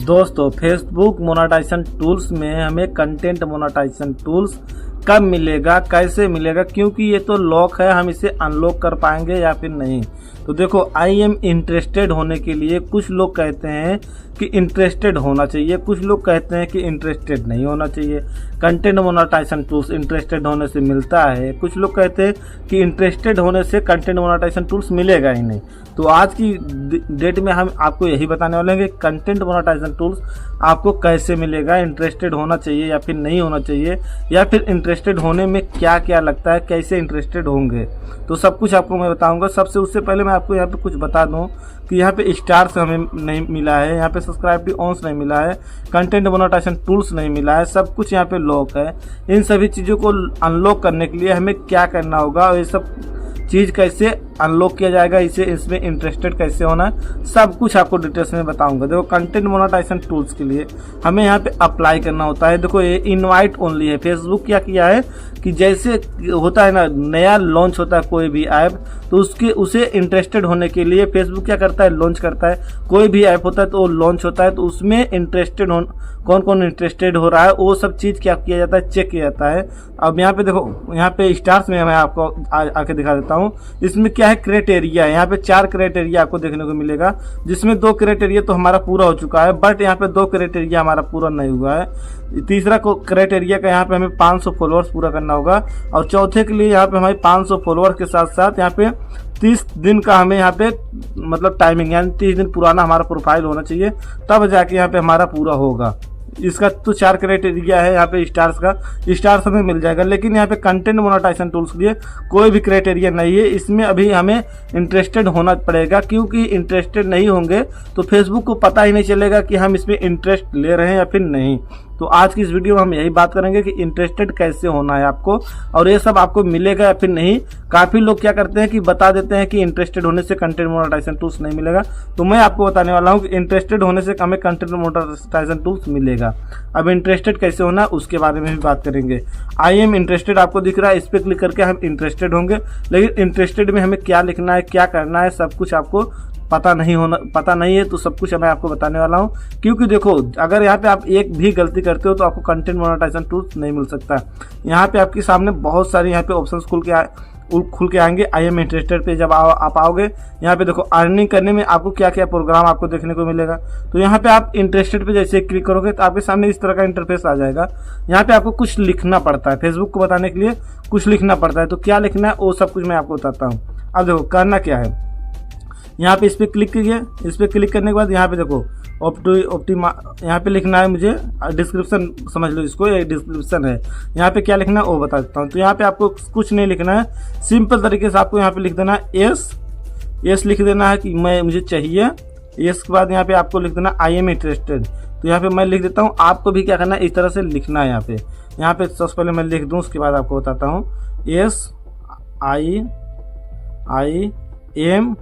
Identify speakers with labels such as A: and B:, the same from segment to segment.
A: दोस्तों Facebook monetization tools में हमें कंटेंट मोनेटाइजेशन टूल्स कब मिलेगा, कैसे मिलेगा, क्योंकि ये तो लॉक है, हम इसे अनलॉक कर पाएंगे या फिर नहीं। तो देखो आई एम इंटरेस्टेड होने के लिए कुछ लोग कहते हैं कि इंटरेस्टेड होना चाहिए, कुछ लोग कहते हैं कि इंटरेस्टेड नहीं होना चाहिए। कंटेंट मोनेटाइजेशन टूल्स इंटरेस्टेड होने से मिलता है, कुछ लोग कहते हैं कि इंटरेस्टेड होने से कंटेंट मोनेटाइजेशन टूल्स मिलेगा ही नहीं। तो आज की डेट में हम आपको यही बताने वाले हैं कि कंटेंट मोनेटाइजेशन टूल्स आपको कैसे मिलेगा, इंटरेस्टेड होना चाहिए या फिर नहीं होना चाहिए, या फिर इंटरेस्टेड होने में क्या क्या लगता है, कैसे इंटरेस्टेड होंगे, तो सब कुछ आपको मैं बताऊंगा। सबसे उससे पहले मैं आपको यहाँ पे कुछ बता दूं कि यहाँ पे स्टार्स हमें नहीं मिला है, यहाँ पे सब्सक्राइब ऑन्स नहीं मिला है, कंटेंट मोनेटाइजेशन टूल्स नहीं मिला है, सब कुछ यहाँ पे लॉक है। इन सभी चीज़ों को अनलॉक करने के लिए हमें क्या करना होगा और ये सब चीज़ कैसे अनलॉक किया जाएगा, इसे इसमें इंटरेस्टेड कैसे होना है, सब कुछ आपको डिटेल्स में बताऊंगा। देखो कंटेंट मोनेटाइजेशन टूल्स के लिए हमें यहाँ पे अप्लाई करना होता है। देखो ये इनवाइट ओनली है। फेसबुक क्या किया है कि जैसे होता है ना, नया लॉन्च होता है कोई भी ऐप, तो उसे इंटरेस्टेड होने के लिए फेसबुक क्या करता है, लॉन्च करता है। कोई भी ऐप होता है तो वो लॉन्च होता है, तो उसमें इंटरेस्टेड कौन कौन इंटरेस्टेड हो रहा है वो सब चीज़ क्या किया जाता है, चेक किया जाता है। अब यहाँ पे देखो, यहाँ पे स्टार्स में मैं आपको आके दिखा देता हूँ। इसमें क्या है, क्राइटेरिया है। यहाँ पे 4 क्राइटेरिया आपको देखने को मिलेगा, जिसमें 2 क्राइटेरिया तो हमारा पूरा हो चुका है, बट यहाँ पे 2 क्राइटेरिया हमारा पूरा नहीं हुआ है। तीसरा क्राइटेरिया का यहाँ पे हमें 500 फॉलोअर्स पूरा करना होगा, और चौथे के लिए यहाँ पे हमारे 500 फॉलोअर्स के साथ साथ यहाँ पे 30 दिन का हमें यहाँ पे मतलब टाइमिंग, यानी 30 दिन पुराना हमारा प्रोफाइल होना चाहिए, तब जाके यहाँ पे हमारा पूरा होगा। इसका तो 4 क्राइटेरिया है। यहाँ पे स्टार्स का स्टार्स हमें मिल जाएगा, लेकिन यहाँ पे कंटेंट मोनेटाइजेशन टूल्स के लिए कोई भी क्राइटेरिया नहीं है। इसमें अभी हमें इंटरेस्टेड होना पड़ेगा, क्योंकि इंटरेस्टेड नहीं होंगे तो फेसबुक को पता ही नहीं चलेगा कि हम इसमें इंटरेस्ट ले रहे हैं या फिर नहीं। तो आज की इस वीडियो में हम यही बात करेंगे कि इंटरेस्टेड कैसे होना है आपको, और ये सब आपको मिलेगा या फिर नहीं। काफ़ी लोग क्या करते हैं कि बता देते हैं कि इंटरेस्टेड होने से कंटेंट मोनेटाइजेशन टूल्स नहीं मिलेगा, तो मैं आपको बताने वाला हूं कि इंटरेस्टेड होने से हमें कंटेंट मोनेटाइजेशन टूल्स मिलेगा। अब इंटरेस्टेड कैसे होना है उसके बारे में भी बात करेंगे। आई एम इंटरेस्टेड आपको दिख रहा है, इस पर क्लिक करके हम इंटरेस्टेड होंगे, लेकिन इंटरेस्टेड में हमें क्या लिखना है, क्या करना है, सब कुछ आपको पता नहीं है, तो सब कुछ मैं आपको बताने वाला हूं। क्योंकि देखो, अगर यहाँ पे आप एक भी गलती करते हो तो आपको कंटेंट मोनेटाइजेशन टूल्स नहीं मिल सकता। यहाँ पे आपके सामने बहुत सारी यहाँ पे ऑप्शंस खुल के आएंगे। आई एम इंटरेस्टेड पे जब आप आओगे, यहाँ पे देखो अर्निंग करने में आपको क्या क्या प्रोग्राम आपको देखने को मिलेगा। तो यहाँ पे आप इंटरेस्टेड पे जैसे क्लिक करोगे तो आपके सामने इस तरह का इंटरफेस आ जाएगा। यहाँ पे आपको कुछ लिखना पड़ता है, फेसबुक को बताने के लिए कुछ लिखना पड़ता है। तो क्या लिखना है वो सब कुछ मैं आपको बताता हूँ। अब देखो करना क्या है, यहाँ पे इस पर क्लिक कीजिए। इस पर क्लिक करने के बाद यहाँ पे देखो यहाँ पे लिखना है, मुझे डिस्क्रिप्शन समझ लो इसको, ये डिस्क्रिप्शन है। यहाँ पे क्या लिखना है वो बता देता हूँ। तो यहाँ पे आपको कुछ नहीं लिखना है, सिंपल तरीके से आपको यहाँ पे लिख देना है यस लिख देना है कि मुझे चाहिए। यस के बाद यहाँ पे आपको लिख देना आई एम इंटरेस्टेड। तो यहाँ पे मैं लिख देता हूँ, आपको भी क्या करना है इस तरह से लिखना है। यहाँ पे सबसे पहले मैं लिख दूँ, उसके बाद आपको बताता हूँ। Yes I am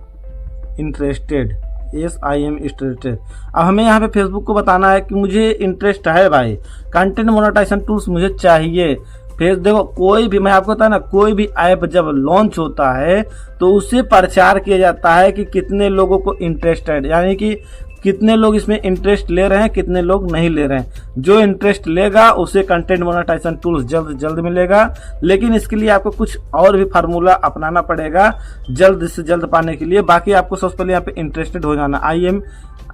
A: interested, yes I am interested. अब हमें यहाँ पे फेसबुक को बताना है कि मुझे इंटरेस्ट है भाई, कंटेंट मोनेटाइजेशन टूल्स मुझे चाहिए। फिर देखो, कोई भी, मैं आपको बताया ना, कोई भी ऐप जब लॉन्च होता है तो उससे प्रचार किया जाता है कि कितने लोगों को इंटरेस्टेड, यानी कि कितने लोग इसमें इंटरेस्ट ले रहे हैं, कितने लोग नहीं ले रहे हैं। जो इंटरेस्ट लेगा उसे कंटेंट मोनेटाइजेशन टूल्स जल्द मिलेगा, लेकिन इसके लिए आपको कुछ और भी फार्मूला अपनाना पड़ेगा जल्द से जल्द पाने के लिए। बाकी आपको सबसे पहले यहाँ पे इंटरेस्टेड हो जाना, आई एम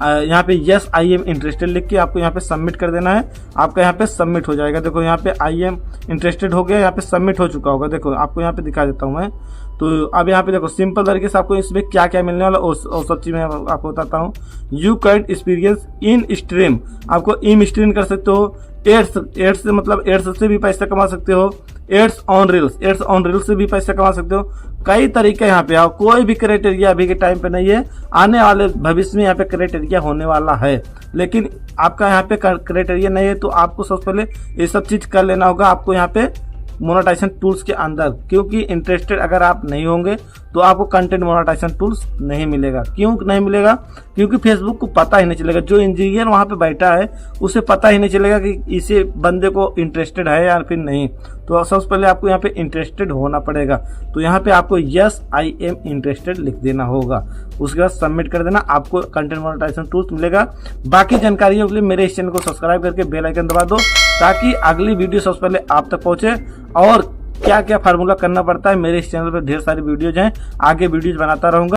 A: यहाँ पे यस आई एम इंटरेस्टेड लिख के आपको यहाँ पे सबमिट कर देना है। आपका यहाँ पे सबमिट हो जाएगा। देखो यहाँ पे आई एम इंटरेस्टेड हो गया, यहाँ पे सबमिट हो चुका होगा। देखो आपको यहाँ पे दिखा देता हूँ मैं। तो अब यहाँ पे देखो सिंपल तरीके से आपको इसमें क्या क्या मिलने वाला और सब चीज़ मैं आपको बताता हूँ। You can experience in stream, आपको इन स्ट्रीम कर सकते हो। एड्स से मतलब एड्स से भी पैसा कमा सकते हो। एड्स ऑन रील्स से भी पैसा कमा सकते हो। कई तरीके यहाँ पे आओ, कोई भी क्राइटेरिया अभी के टाइम पे नहीं है, आने वाले भविष्य में यहाँ पे क्राइटेरिया होने वाला है, लेकिन आपका यहाँ पे क्राइटेरिया नहीं है। तो आपको सबसे पहले ये सब चीज़ कर लेना होगा। आपको यहाँ पे मोनेटाइजेशन टूल्स के अंदर, क्योंकि इंटरेस्टेड अगर आप नहीं होंगे तो आपको कंटेंट मोनेटाइजेशन टूल्स नहीं मिलेगा। क्यों नहीं मिलेगा? क्योंकि फेसबुक को पता ही नहीं चलेगा, जो इंजीनियर वहां पे बैठा है उसे पता ही नहीं चलेगा कि इसे बंदे को इंटरेस्टेड है या फिर नहीं। तो सबसे पहले आपको यहाँ पे इंटरेस्टेड होना पड़ेगा। तो यहाँ पे आपको यस आई एम इंटरेस्टेड लिख देना होगा, उसके बाद सबमिट कर देना, आपको कंटेंट मोनेटाइजेशन टूल्स मिलेगा। बाकी जानकारियों के लिए मेरे इस चैनल को सब्सक्राइब करके बेल आइकन दबा दो, ताकि अगली वीडियो सबसे पहले आप तक पहुंचे। और क्या क्या फार्मूला करना पड़ता है, मेरे इस चैनल पर ढेर सारी वीडियोज हैं, आगे वीडियोज बनाता रहूंगा।